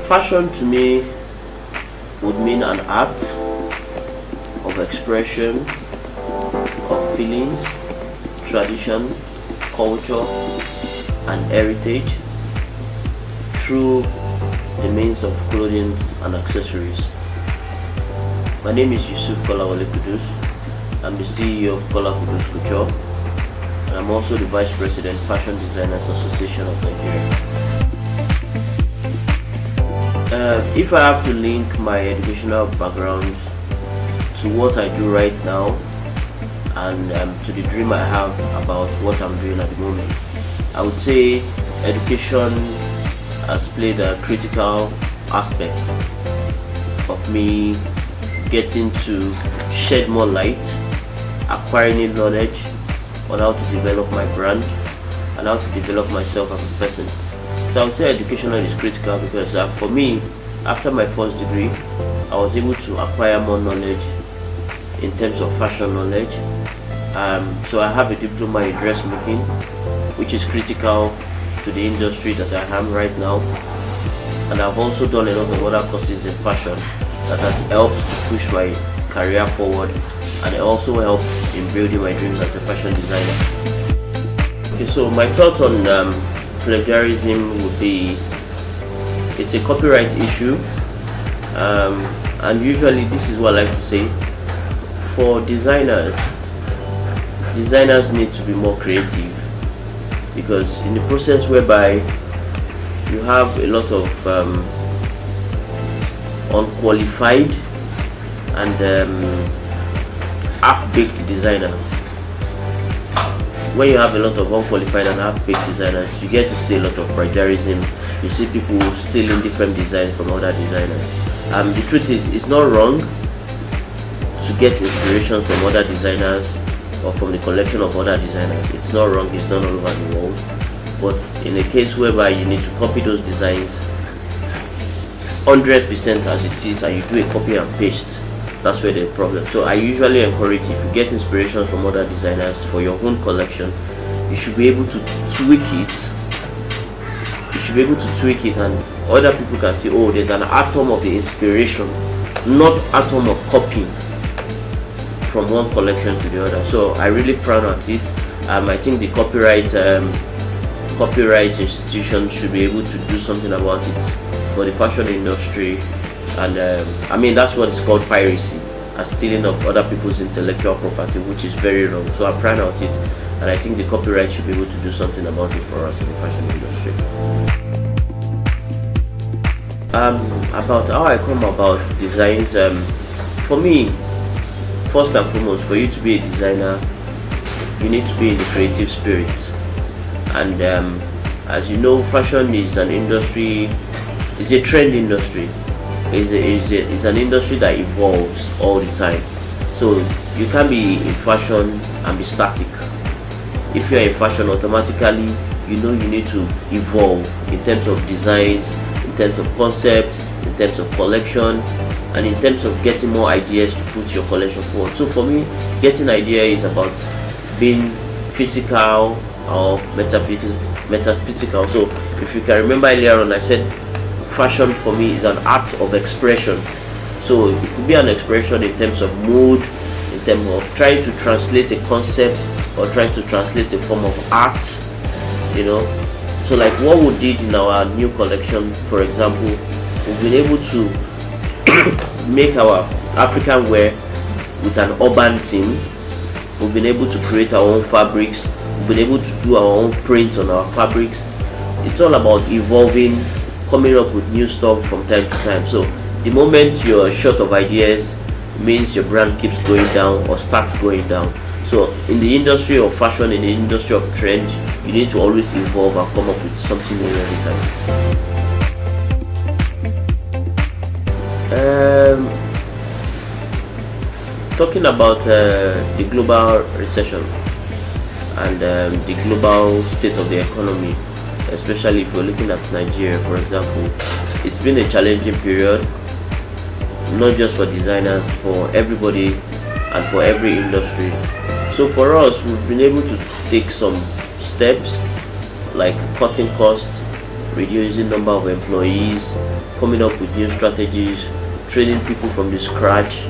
Fashion to me would mean an art of expression of feelings, traditions, culture, and heritage through the means of clothing and accessories. My name is Kola Kuddus. I'm the CEO of Kola Kuddus Couture, and I'm also the Vice President, Fashion Designers Association of Nigeria. If I have to link my educational background to what I do right now and to the dream I have about what I'm doing at the moment, I would say education has played a critical aspect of me getting to shed more light, acquiring knowledge on how to develop my brand and how to develop myself as a person. So I would say educational is critical because for me, after my first degree, I was able to acquire more knowledge in terms of fashion knowledge. So I have a diploma in dressmaking, which is critical to the industry that I am right now. And I've also done a lot of other courses in fashion that has helped to push my career forward, and it also helped in building my dreams as a fashion designer. Okay, so my thought on plagiarism would be, it's a copyright issue, and usually this is what I like to say. For designers need to be more creative, because in the process whereby you have a lot of unqualified and half-baked designers. When you have a lot of unqualified and half-baked designers, you get to see a lot of plagiarism. You see people stealing different designs from other designers. The truth is, it's not wrong to get inspiration from other designers or from the collection of other designers. It's not wrong, it's done all over the world. But in a case whereby you need to copy those designs 100% as it is, and you do a copy and paste, that's where the problem. So I usually encourage, if you get inspiration from other designers for your own collection, you should be able to tweak it. You should be able to tweak it, and other people can see, oh, there's an atom of the inspiration, not atom of copying from one collection to the other. So I really frown at it. I think the copyright institution should be able to do something about it for the fashion industry. And I mean, that's what is called piracy, and stealing of other people's intellectual property, which is very wrong. So I frown at it, and I think the copyright should be able to do something about it for us in the fashion industry. About how I come about designs, for me, first and foremost, for you to be a designer, you need to be in the creative spirit. And as you know, fashion is an industry, it's a trend industry. It's an industry that evolves all the time. So you can't be in fashion and be static. If you're in fashion, automatically you know you need to evolve in terms of designs, in terms of concept, in terms of collection, and in terms of getting more ideas to put your collection forward. So for me, getting idea is about being physical or metaphysical. So if you can remember earlier on, I said fashion for me is an art of expression. So it could be an expression in terms of mood, in terms of trying to translate a concept or trying to translate a form of art, you know. So like what we did in our new collection, for example, we've been able to make our African wear with an urban theme. We've been able to create our own fabrics. We've been able to do our own prints on our fabrics. It's all about evolving, coming up with new stuff from time to time. So the moment you're short of ideas means your brand keeps going down or starts going down. So in the industry of fashion, in the industry of trend, you need to always evolve and come up with something new every time. Talking about the global recession and the global state of the economy, especially if you're looking at Nigeria, for example, it's been a challenging period, not just for designers, for everybody and for every industry. So for us, we've been able to take some steps like cutting costs, reducing number of employees, coming up with new strategies, training people from the scratch,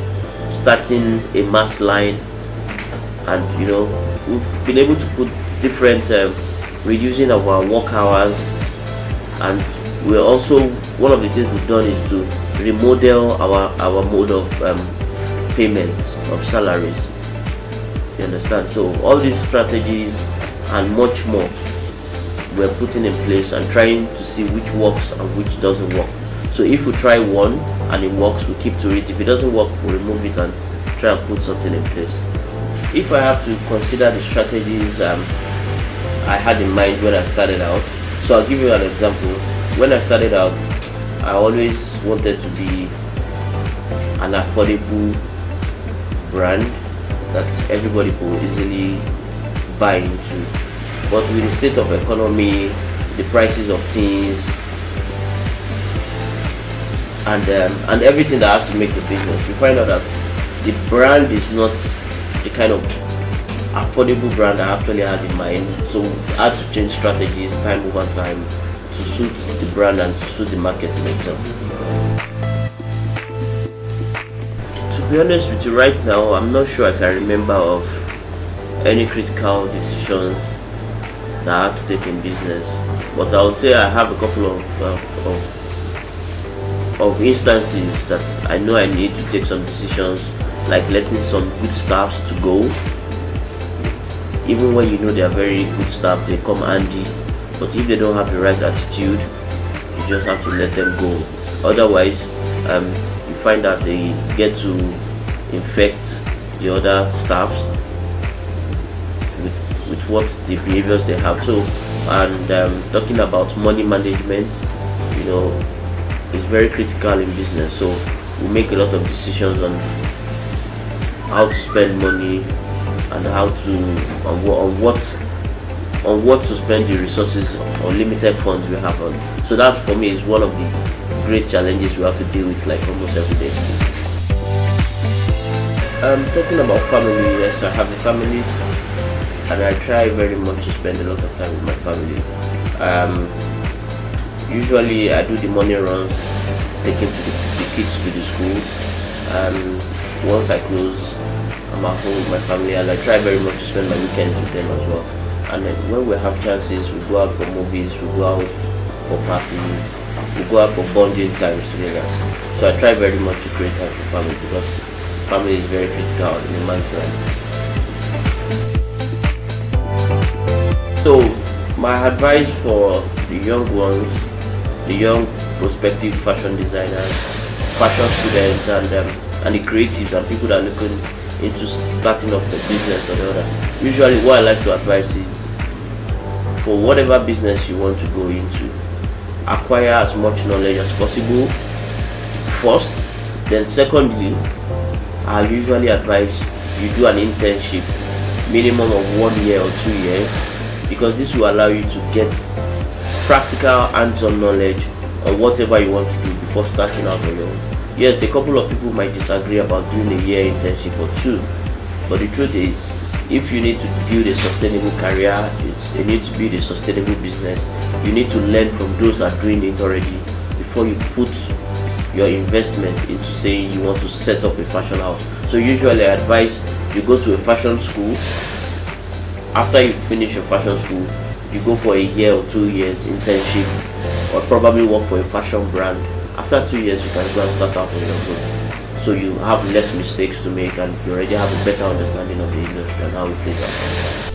starting a mass line, and we've been able to put different reducing of our work hours. And we're also, one of the things we've done is to remodel our mode of payment of salaries. You understand? So all these strategies and much more we're putting in place and trying to see which works and which doesn't work. So if we try one and it works, we keep to it. If it doesn't work, we remove it and try and put something in place. If I have to consider the strategies I had in mind when I started out, so I'll give you an example. When I started out, I always wanted to be an affordable brand that everybody could easily buy into. But with the state of economy, the prices of things, and everything that has to make the business, you find out that the brand is not the kind of affordable brand I actually had in mind. So we've had to change strategies time over time to suit the brand and to suit the market in itself. To be honest with you, right now I'm not sure I can remember of any critical decisions that I had to take in business, but I would say I have a couple of instances that I know I need to take some decisions, like letting some good staffs to go. Even when you know they are very good staff, they come handy, but if they don't have the right attitude, you just have to let them go. Otherwise, you find that they get to infect the other staffs with what the behaviors they have. So, and talking about money management, is very critical in business. So we make a lot of decisions on how to spend money and how to on what to spend the resources or limited funds we have on. So that for me is one of the great challenges we have to deal with, like almost every day. Talking about family, yes, I have a family, and I try very much to spend a lot of time with my family. Usually I do the morning runs, taking the kids to the school, and once I close, I'm at home with my family, and I try very much to spend my weekends with them as well. And then when we have chances, we go out for movies, we go out for parties, we go out for bonding times together. So I try very much to create time for family, because family is very critical in a man's life. So my advice for the young ones, the young prospective fashion designers, fashion students, and the creatives and people that are looking into starting up the business or the other. Usually what I like to advise is, for whatever business you want to go into, acquire as much knowledge as possible first. Then secondly, I usually advise you do an internship, minimum of 1 year or 2 years, because this will allow you to get practical hands-on knowledge on whatever you want to do before starting out on your own. Yes, a couple of people might disagree about doing a year internship or 2, but the truth is, if you need to build a sustainable career, you need to build a sustainable business, you need to learn from those that are doing it already before you put your investment into saying you want to set up a fashion house. So usually I advise you go to a fashion school. After you finish your fashion school, you go for a year or 2 years internship, or probably work for a fashion brand. After 2 years, you can go and start out on your own. So you have less mistakes to make, and you already have a better understanding of the industry and how it plays out.